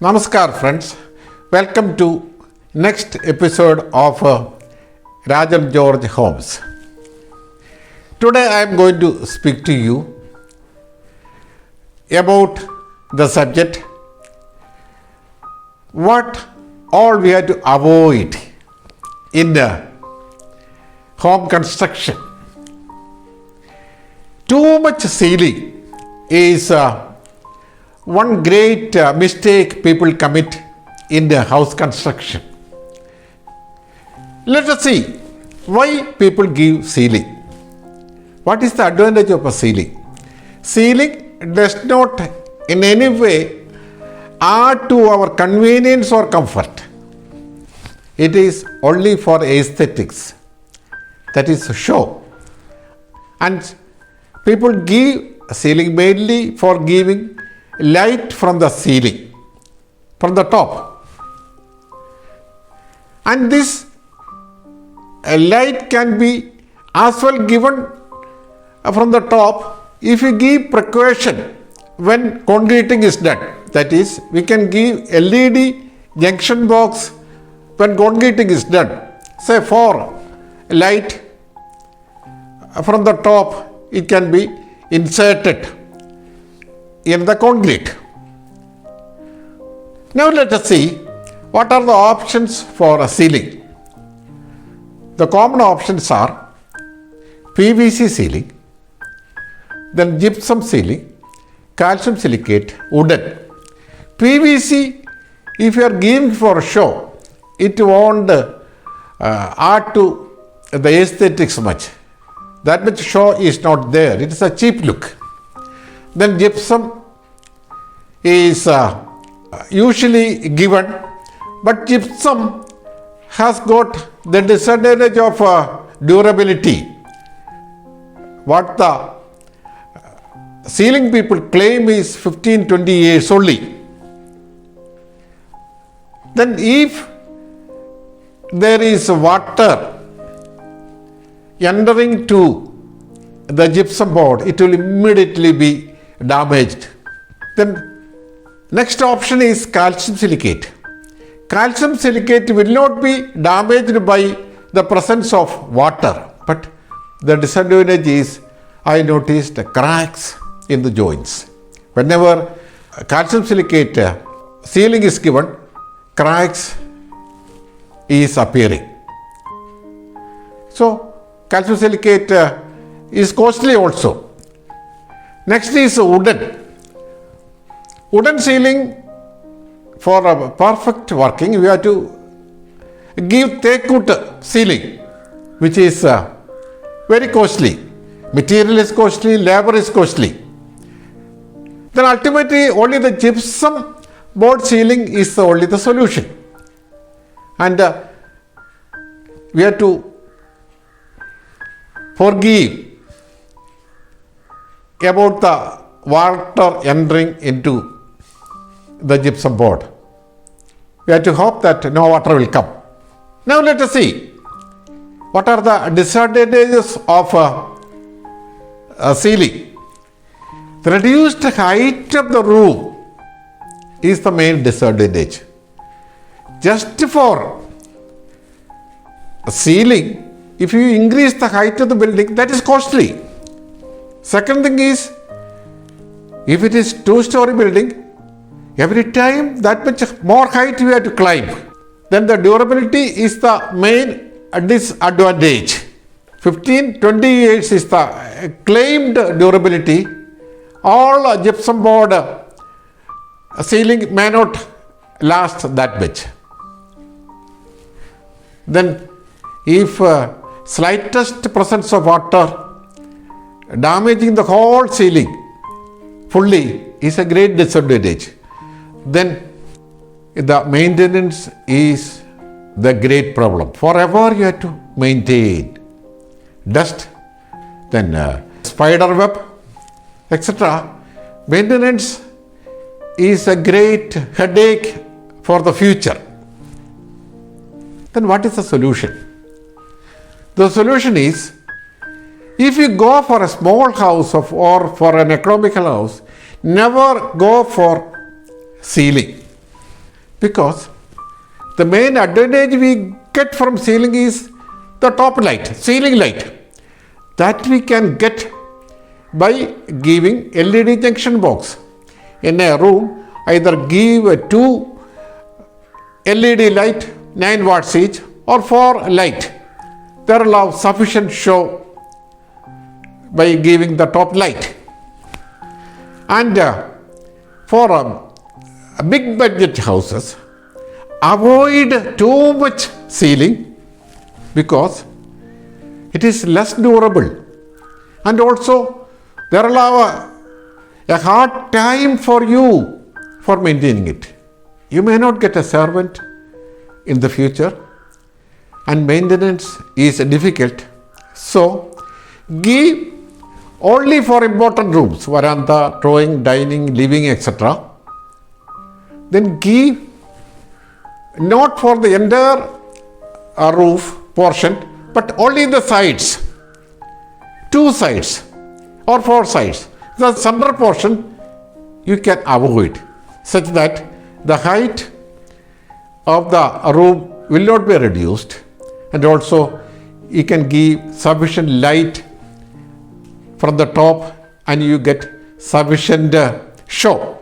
Namaskar friends, welcome to next episode of Rajan George Homes. Today I am going to speak to you about the subject what all we have to avoid in home construction. Too much sealing is one great mistake people commit in the house construction. Let us see why people give sealing. What is the advantage of a sealing? Sealing does not in any way add to our convenience or comfort. It is only for aesthetics, that is show. And people give sealing mainly for giving light from the ceiling, from the top. And this light can be as well given from the top if you give precaution when concreting is done. That is, we can give LED junction box when concreting is done. Say for light from the top, it can be inserted in the concrete. Now let us see what are the options for a sealing. The common options are PVC sealing, then gypsum sealing, calcium silicate, wooden. PVC, if you are giving for show, it won't add to the aesthetics much. That much show is not there. It is a cheap look. Then gypsum is usually given, but gypsum has got the disadvantage of durability. What the sealing people claim is 15-20 years only. Then if there is water entering to the gypsum board, it will immediately be damaged. Then next option is calcium silicate. Calcium silicate will not be damaged by the presence of water, but the disadvantage is I noticed cracks in the joints. Whenever calcium silicate sealing is given, cracks is appearing. So calcium silicate is costly also. Next is wooden. Wooden sealing, for a perfect working, we have to give teakwood sealing, which is very costly. Material is costly, labor is costly. Then ultimately only the gypsum board sealing is only the solution. And we have to forgive about the water entering into the gypsum board. We have to hope that no water will come. Now let us see what are the disadvantages of sealing. The reduced height of the room is the main disadvantage. Just for sealing, if you increase the height of the building, that is costly. Second thing is, if it is two-story building, every time that much more height we have to climb. Then the durability is the main disadvantage. 15-20 years is the claimed durability. All gypsum board sealing may not last that much. Then if slightest presence of water damaging the whole ceiling fully is a great disadvantage. Then the maintenance is the great problem. Forever you have to maintain dust, then spider web, etc. Maintenance is a great headache for the future. Then what is the solution? The solution is, if you go for a small house or for an economical house, never go for sealing. because the main advantage we get from ceiling is the top light, ceiling light, that we can get by giving LED junction box. In a room, either give a 2 LED light, 9 watts each, or 4 light. There will have sufficient show by giving the top light. And for big budget houses, avoid too much ceiling because it is less durable, and also there will have a hard time for you for maintaining it. You may not get a servant in the future, and maintenance is difficult. So give only for important rooms, veranda, drawing, dining, living, etc. Then give not for the entire roof portion, but only the sides, 2 sides or 4 sides. The center portion you can avoid, such that the height of the room will not be reduced, and also you can give sufficient light from the top and you get sufficient show.